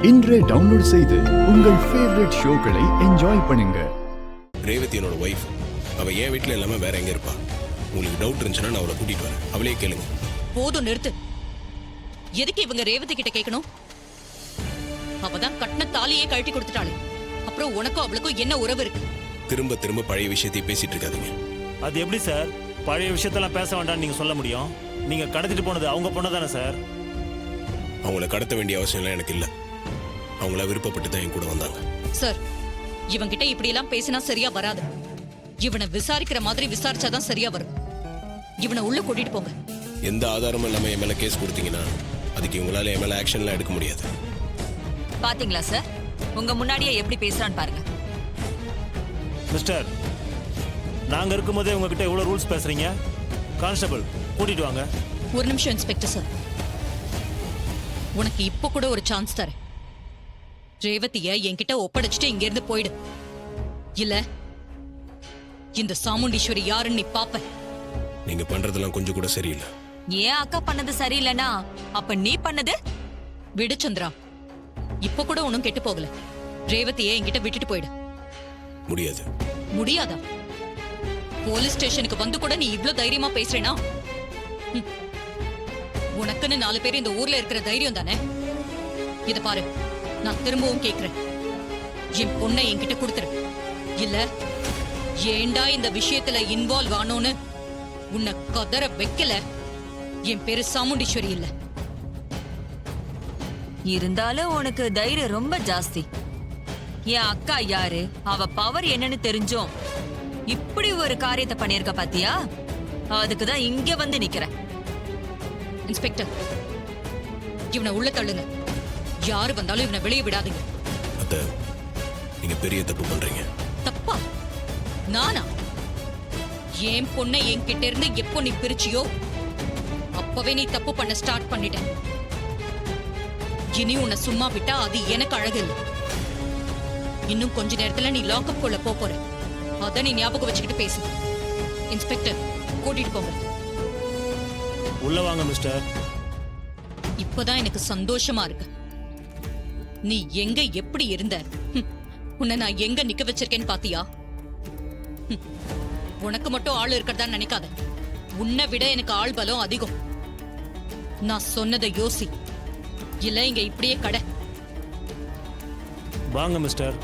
இன்றே டவுன்லோட் செய்து உங்கள் ஃபேவரட் ஷோக்களை என்ஜாய் பண்ணுங்க. ரேவதி என்னோட ஒய்ஃப். அவ என் வீட்டுல இல்லாம வேற எங்க இருப்பா? உங்களுக்கு டவுட் இருந்துச்சுன்னா நான் அவளை கூட்டிட்டு வரேன். அவளே கேளுங்க. போதும், நிறுத்து. எதுக்கு இவங்க ரேவதி கிட்ட கேட்கணும்? அவதான் கட்டின தாலியே கழட்டி கொடுத்துட்டாளே, அப்புறம் உனக்கும் அவளுக்கும் என்ன உறவு இருக்கு? திரும்ப திரும்ப பழைய விஷயத்தை பேசிட்டு இருக்காதீங்க. அது எப்படி சார் பழைய விஷயத்தெல்லாம் பேச வேண்டாம்னு நீங்க சொல்ல முடியும்? நீங்க கடத்திட்டு போனது அவங்க பொண்ணு தானே சார்? அவங்கள கடத்த வேண்டிய அவசியம் எல்லாம் எனக்கு இல்ல. அவங்கள விருப்பப்பட்டு தான் என் கூட வந்தாங்க. சார், இவங்கிட்ட இப்படி எல்லாம் பேசினா சரியா வராது. இவனை விசாரிக்கிற மாதிரி விசாரிச்சாதான் சரியா வரும். இவனை உள்ள கூட்டிட்டு போங்க. எந்த ஆதாரமும் இல்லாம என் மேல கேஸ் கொடுத்தீங்கன்னா அதுக்கு இவங்களால என் மேல ஆக்ஷன்லாம் எடுக்க முடியாது. பாத்தீங்களா சார், உங்க முன்னாடியே எப்படி பேசுறான்னு பாருங்க. மிஸ்டர், நாங்க இருக்கும்போதே உங்ககிட்ட எவ்வளவு ரூல்ஸ் பேசுறீங்க? கான்ஸ்டபிள், கூட்டிட்டு வாங்க. ஒரு நிமிஷம் இன்ஸ்பெக்டர் சார், உனக்கு இப்ப கூட ஒரு சான்ஸ் தரேன். ரேவதிய என்கிட்ட ஒப்படைச்சிட்டு இங்க இருந்து போயிடு. இல்ல இந்த சாமுண்டீஸ்வரி யாருன்னு நீ பாப்ப. நீங்க பண்றதெல்லாம் கொஞ்சம் கூட சரியில்லை. ஏன் அக்கா பண்ணது சரியில்லைனா அப்ப நீ பண்ணது? விடு சந்திரா, இப்ப கூட ஒன்னும் கெட்டு போகல. ரேவதிய என்கிட்ட விட்டுட்டு போயிடு. முடியாது. முடியாதா? போலீஸ் ஸ்டேஷனுக்கு வந்து கூட நீ இவ்ளோ தைரியமா பேசுறேனா? உனக்குன்னு 4 பேர் இந்த ஊர்ல இருக்கிற தைரியம் தானே? இத பாரு, நான் திரும்பவும் கேக்குறேன். என் பொண்ணை என்கிட்ட கொடுத்துரு. இல்ல ஏண்டா இந்த விஷயத்துல இன்வால்வ் ஆனோன்னு உன்னை கதற வைக்கல. என் பேரு சாமுண்டீஸ்வரி இல்ல. இருந்தாலும் உனக்கு தைரியம் ரொம்ப ஜாஸ்தி. என் அக்கா யாரு, அவ பவர் என்னன்னு தெரிஞ்சோம் இப்படி ஒரு காரியத்தை பண்ணிருக்க பாத்தியா? அதுக்குதான் இங்க வந்து நிக்கிறேன். இன்ஸ்பெக்டர், இவனை உள்ள தள்ளுங்க. யாரு வந்தாலும் இவனை வெளியே விடாதீங்க. அத்தை, நீங்க பெரிய தப்பு பண்றீங்க. தப்பா? நானா? என் பொண்ணை என்கிட்ட இருந்து எப்போ நீ பிரிச்சியோ அப்பவே நீ தப்பு பண்ண ஸ்டார்ட் பண்ணிட்ட. இனி உன்னை சும்மா விட்டா அது எனக்கு அழகு இல்லை. இன்னும் கொஞ்ச நேரத்துல நீ லாக்அப் குள்ள போற. அத நீ ஞாபகம் வச்சுக்கிட்டு பேசு. இன்ஸ்பெக்டர், கூட்டிட்டு போங்க. உள்ள வாங்க மிஸ்டர். இப்பதான் எனக்கு சந்தோஷமா இருக்கு. நீ எங்க எப்படி இருந்த, உன்னை நான் எங்க நிக்க வச்சிருக்கேன்னு பாத்தியா? உனக்கு மட்டும் ஆள் இருக்கிறதா நினைக்காத. உன்னை விட எனக்கு ஆள் பலம் அதிகம். நான் சொன்னதை யோசி. இல்ல இங்க இப்படியே கடை. வாங்க மிஸ்டர்.